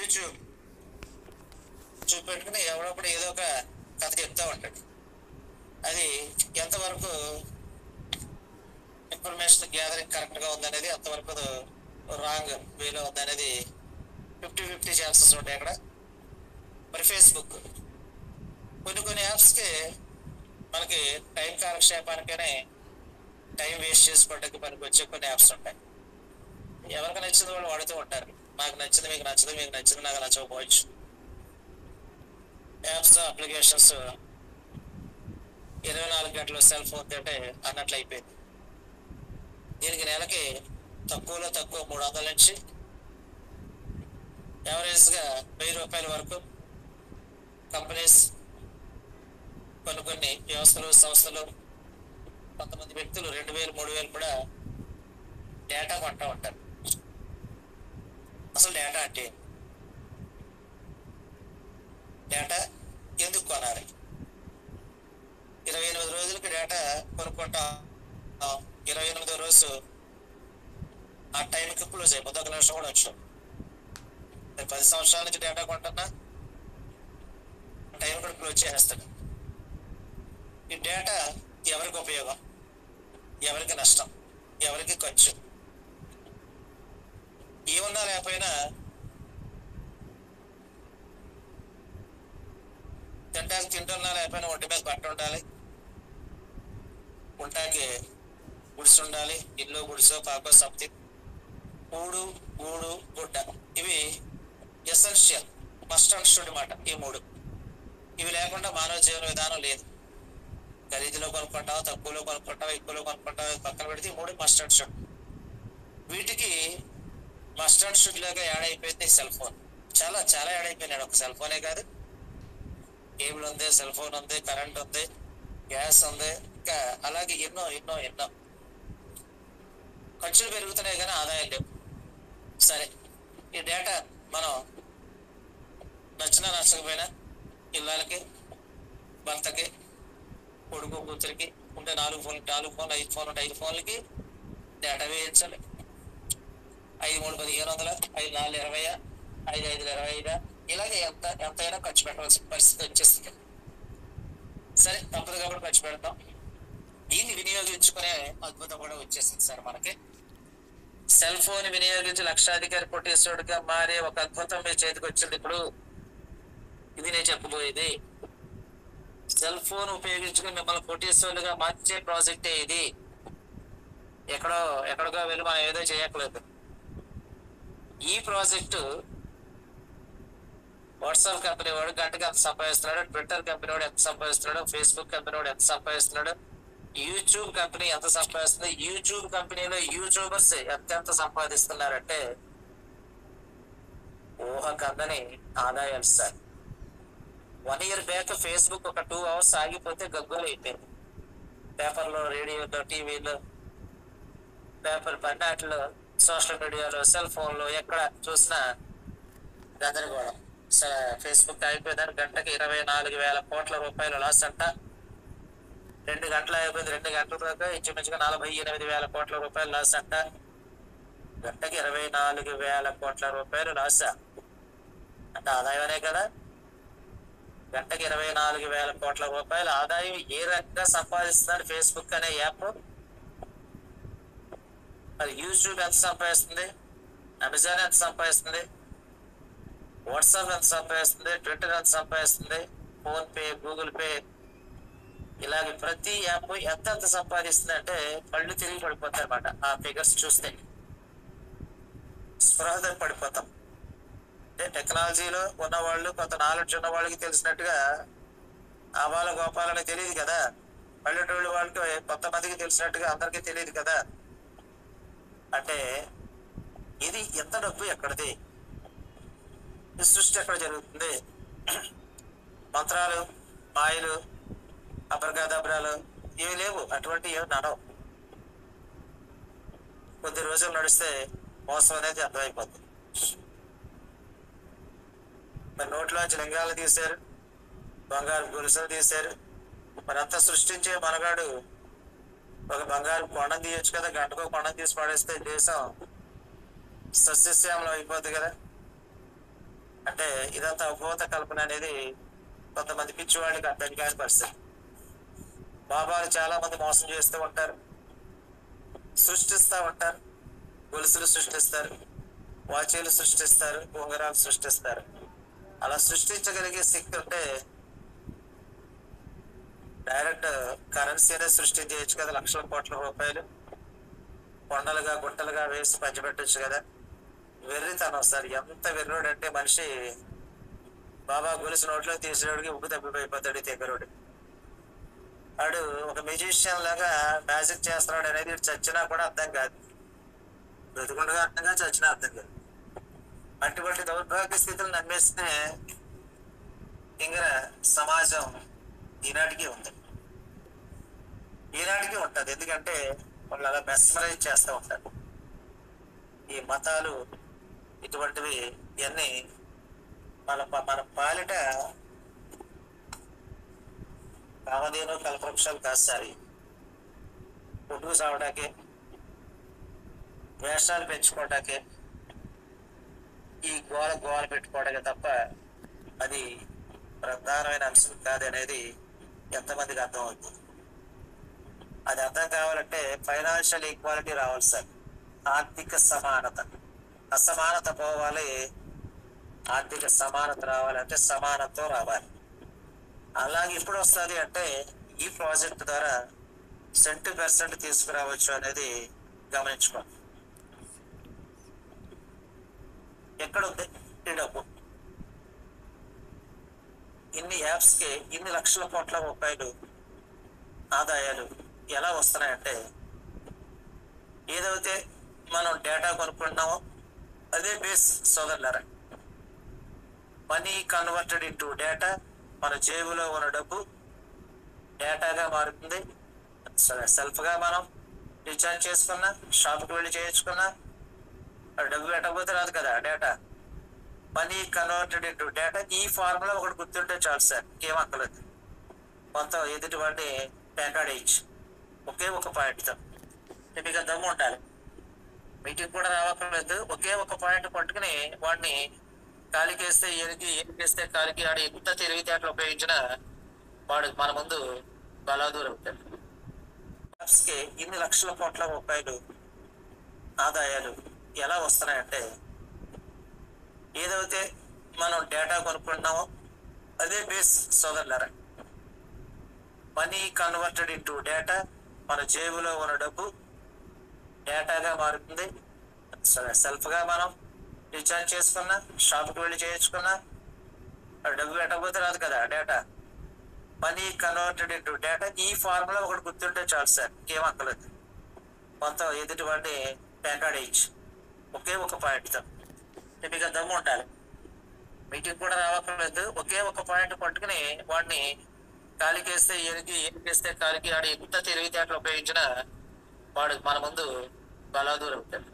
YouTube చూపెట్టుకుని ఎవడప్పుడు ఏదో ఒక కథ చెప్తా ఉంటాడు. అది ఎంతవరకు ఇన్ఫర్మేషన్ గ్యాదరింగ్ కరెక్ట్గా ఉందనేది, ఎంతవరకు రాంగ్ వేలో ఉందనేది 50-50 ఛాన్సెస్ ఉంటాయి అక్కడ. మరి ఫేస్బుక్ కొన్ని యాప్స్కి మనకి టైం కాలక్షేపానికనే టైం వేస్ట్ చేసుకోవడానికి పనికి వచ్చే కొన్ని యాప్స్ ఉంటాయి. ఎవరికి నచ్చింది వాళ్ళు వాడుతూ ఉంటారు. నాకు నచ్చింది మీకు నచ్చదు, మీకు నచ్చింది నాకు నచ్చకపోవచ్చు. యాప్స్ అప్లికేషన్స్ 24 గంటలు సెల్ ఫోన్ తోటే అన్నట్లు అయిపోయింది. దీనికి నెలకి తక్కువలో తక్కువ 300 నుంచి యావరేజ్గా 1000 రూపాయల వరకు కంపెనీస్, కొన్ని వ్యవస్థలు, సంస్థలు, కొంతమంది వ్యక్తులు 2000-3000 కూడా డేటా కొంటూ ఉంటారు. అసలు డేటా అంటే డేటా ఎందుకు కొనాలి? 28 రోజులకి డేటా కొనుక్కుంటాం. 28వ రోజు ఆ టైంకి క్లోజ్ అయిపోతుంది. 1 నిమిషం కూడా వచ్చాం. 10 సంవత్సరాల నుంచి డేటా కొంటున్నా టైం కూడా క్లోజ్ చేసేస్తాడు. ఈ డేటా ఎవరికి ఉపయోగం, ఎవరికి నష్టం, ఎవరికి ఖర్చు? ఏమన్నా లేకపోయినా తింటానికి తింటున్నా లేకపోయినా ఒంటి మీద బట్ట ఉండాలి, ఉంటాకి గుడిసె ఉండాలి. ఇల్లు, గుడిసో, పాకో, సంథింగ్, కూడు, గూడు, గుడ్డ, ఇవి ఎసెన్షియల్, మస్ట్ అండ్ షుడ్ మాట. ఈ 3 ఇవి లేకుండా మానవ జీవన విధానం లేదు. ఖరీదులో కొనుక్కుంటావు, తక్కువలో కొనుక్కుంటావు, ఎక్కువలో కొనుక్కుంటావు, పక్కన పెడితే 3 మస్ట్ అండ్ షుడ్. వీటికి మస్ట్ అండ్ షుడ్ లాగా యాడ్ అయిపోయింది సెల్ ఫోన్. చాలా చాలా యాడ్ అయిపోయినాడు. ఒక సెల్ ఫోనే కాదు, కేబుల్ ఉంది, సెల్ ఫోన్ ఉంది, కరెంట్ ఉంది, గ్యాస్ ఉంది, ఇంకా అలాగే ఎన్నో ఎన్నో ఎన్నో. ఖర్చులు పెరుగుతున్నాయి కానీ ఆదాయం లేవు. సరే, ఈ డేటా మనం నచ్చినా నచ్చకపోయినా ఇళ్ళకి, భర్తకి, కొడుకు, కూతురికి ఉండే 4 ఫోన్లు, 5 ఫోన్లు ఉంటే 5 ఫోన్లకి డేటా వేయించాలి. 5×3 = 1500, 5×4 = 20, 5×5 = 25. ఇలాగే ఎంతైనా ఖర్చు పెట్టవలసిన పరిస్థితి వచ్చేస్తుంది. సరే, తప్పదు కాబట్టి ఖర్చు పెడతాం. దీన్ని వినియోగించుకునే అద్భుతం కూడా వచ్చేసింది సార్ మనకి. సెల్ ఫోన్ వినియోగించి లక్షాధికారి, కోటీశ్వరుడిగా మారే ఒక అద్భుతం మీ చేతికి వచ్చింది ఇప్పుడు. ఇది నేను చెప్పబోయేది. సెల్ ఫోన్ ఉపయోగించుకుని మిమ్మల్ని కోటీశ్వరులుగా మార్చే ప్రాజెక్టే ఇది. ఎక్కడికో వెళ్ళి మనం ఏదో చేయట్లేదు. ఈ ప్రాజెక్టు వాట్సాప్ కంపెనీ వాడు గంటకి ఎంత సంపాదిస్తున్నాడు, ట్విట్టర్ కంపెనీ వాడు ఎంత సంపాదిస్తున్నాడు, ఫేస్బుక్ కంపెనీ వాడు ఎంత సంపాదిస్తున్నాడు, యూట్యూబ్ కంపెనీ ఎంత సంపాదిస్తుంది, యూట్యూబ్ కంపెనీలో యూట్యూబర్స్ ఎంత సంపాదిస్తున్నారంటే ఊహకందని ఆదాయాలు సార్. 1 year బ్యాక్ ఫేస్బుక్ ఒక 2 hours ఆగిపోతే గగ్గోలు అయిపోయింది. పేపర్లో, రేడియోలో, టీవీలో, పేపర్ పన్నాటిలో, సోషల్ మీడియాలో, సెల్ ఫోన్లో ఎక్కడ చూసినా గందరగోళం. ఫేస్బుక్ అయిపోయిందని గంటకి 24,000 కోట్ల రూపాయలు లాస్ అంట. 2 గంటలు అయిపోయింది. 2 గంటల దాకా ఇంచుమించుగా 48,000 కోట్ల రూపాయలు లాస్ అంట. గంటకి 24,000 కోట్ల రూపాయలు లాస్ అంటే ఆదాయమనే కదా. గంటకి 24,000 కోట్ల రూపాయల ఆదాయం ఏ రకంగా సంపాదిస్తున్నాడు ఫేస్బుక్ అనే యాప్? మరి యూట్యూబ్ ఎంత సంపాదిస్తుంది, అమెజాన్ ఎంత సంపాదిస్తుంది, వాట్సాప్ ఎంత సంపాదిస్తుంది, ట్విట్టర్ ఎంత సంపాదిస్తుంది, ఫోన్పే, గూగుల్ పే, ఇలాగే ప్రతి యాప్ ఎంత సంపాదిస్తుంది అంటే కళ్ళు తిరిగి పడిపోతాయి అన్నమాట. ఆ ఫిగర్స్ చూస్తే స్పృహ పడిపోతాం. అంటే టెక్నాలజీలో ఉన్నవాళ్ళు, కొంత నాలెడ్జ్ ఉన్న వాళ్ళకి తెలిసినట్టుగా ఆవాల గోపాలని తెలియదు కదా. పల్లెటూళ్ళు వాళ్ళకి కొంతమందికి తెలిసినట్టుగా అందరికీ తెలియదు కదా. అంటే ఇది ఎంత డబ్బు ఎక్కడిది, ఈ సృష్టి ఎక్కడ జరుగుతుంది? మంత్రాలు, మాయలు, అబ్రగాదబ్రాలు ఇవి లేవు. అటువంటి ఏమి నడవు. కొద్ది రోజులు నడిస్తే మోసం అనేది అర్థమైపోతుంది. మరి నోట్లోంచి లింగాలు తీశారు, బంగారు గొలుసులు తీశారు. మరి అంత సృష్టించే మనగాడు ఒక బంగారు కొండను తీయొచ్చు కదా. గంటకో కొండను తీసి పడేస్తే దేశం సస్యశ్యామలం అయిపోద్ది కదా. అంటే ఇదంతా భూత కల్పన అనేది కొంతమంది పిచ్చివాళ్ళకి అర్థం కాని పరిస్థితి. బాబాలు చాలా మంది మోసం చేస్తూ ఉంటారు, సృష్టిస్తూ ఉంటారు. గొలుసులు సృష్టిస్తారు, వాచీలు సృష్టిస్తారు, ఉంగరాలు సృష్టిస్తారు. అలా సృష్టించగలిగే శక్తి ఉంటే డైరెక్ట్ కరెన్సీ అనేది సృష్టించవచ్చు కదా. లక్షల కోట్ల రూపాయలు కొండలుగా గుట్టలుగా వేసి పంచిపెట్టచ్చు కదా. వెర్రితనం సార్. ఎంత వెర్రోడు అంటే మనిషి బాబా గొలుసు నోట్లో తీసేవాడికి ఉప్పు తప్పిపోయిపోతాడు తెగరోడు. వాడు ఒక మ్యూజిషియన్ లాగా మ్యాజిక్ చేస్తున్నాడు అనేది చచ్చినా కూడా అర్థం కాదు, బ్రతుకుండగా అర్థం కాదు, చచ్చినా అర్థం కాదు. అటువంటి దౌర్భాగ్య స్థితులు నమ్మేస్తే ఇంకా సమాజం ఈనాటికి ఉంది, ఈనాటికి ఉంటుంది. ఎందుకంటే వాళ్ళు అలా మెస్మరైజ్ చేస్తూ ఉంటారు. ఈ మతాలు ఇటువంటివి ఇవన్నీ మన పాలిట కామధేను కల్పవృక్షాలు కాదు సార్. పొట్టుకు సావడాకే, వేషాలు పెంచుకోవటాకే, ఈ గోల పెట్టుకోవడాకే తప్ప అది ప్రధానమైన అంశం కాదనేది ఎంతమందికి అర్థం అవుతుంది. అది అర్థం కావాలంటే ఫైనాన్షియల్ ఈక్వాలిటీ రావాలి సార్. ఆర్థిక సమానత, అసమానత పోవాలి. ఆర్థిక సమానత రావాలంటే సమానత్వం రావాలి. అలాగే ఇప్పుడు వస్తుంది అంటే ఈ ప్రాజెక్ట్ ద్వారా 70% తీసుకురావచ్చు అనేది గమనించుకోండి. ఎక్కడుంది ఈ డబ్బు? ఇన్ని యాప్స్కి ఇన్ని లక్షల కోట్ల రూపాయలు ఆదాయాలు ఎలా వస్తున్నాయంటే, ఏదైతే మనం డేటా కొనుక్కుంటున్నామో అదే బేస్ సోదరులారా. Money converted into data. మన జేబులో ఉన్న డబ్బు డేటాగా మారుతుంది. సెల్ఫ్గా మనం రీఛార్జ్ చేసుకున్నా, షాప్కి వెళ్ళి చేయించుకున్నా డబ్బు పెట్టకపోతే రాదు కదా data. Money converted into data. ఈ ఫార్ములా ఒకటి గుర్తుంటే చాలు సార్, ఏం అక్కలేదు. మొత్తం ఎదుటి వాడిని పేకాడేయచ్చు ఒకే ఒక పాయింట్తో. మీకు దమ్ము ఉండాలి, మీటింగ్ కూడా రావక్కర్లేదు. ఒకే ఒక పాయింట్ పట్టుకుని వాడిని కాలికేస్తే ఏరికేస్తే కాలికి ఆడి ఎంత తెలివితేటలు ఉపయోగించినా వాడు మన ముందు బలాదూరం అవుతాడు. యాప్స్కి ఇన్ని లక్షల కోట్ల రూపాయలు ఆదాయాలు ఎలా వస్తున్నాయంటే, ఏదైతే మనం డేటా కొనుక్కుంటున్నామో అదే బేస్ సోదరులారా. Money converted into data. మన జేబులో ఉన్న డబ్బు డేటాగా మారుతుంది. సెల్ఫ్గా మనం రీఛార్జ్ చేసుకున్నా, షాప్కి వెళ్ళి చేయించుకున్నా డబ్బు పెట్టకపోతే రాదు కదా data. Money converted into data. ఈ ఫార్ములా ఒకటి గుర్తుంటే చాలు సార్, ఏం అక్కలేదు. మొత్తం ఎదుటి వాడిని పేకాడేయచ్చు ఒకే ఒక పాయింట్తో. మీకు దమ్ము ఉండాలి, మీటింగ్ కూడా రావక్కర్లేదు. ఒకే ఒక పాయింట్ పట్టుకుని వాడిని కాలికేస్తే ఏరికేస్తే కాలికి ఆడి ఎంత తెలివితేటలు ఉపయోగించినా వాడు మన ముందు బలాదూరం అవుతాడు.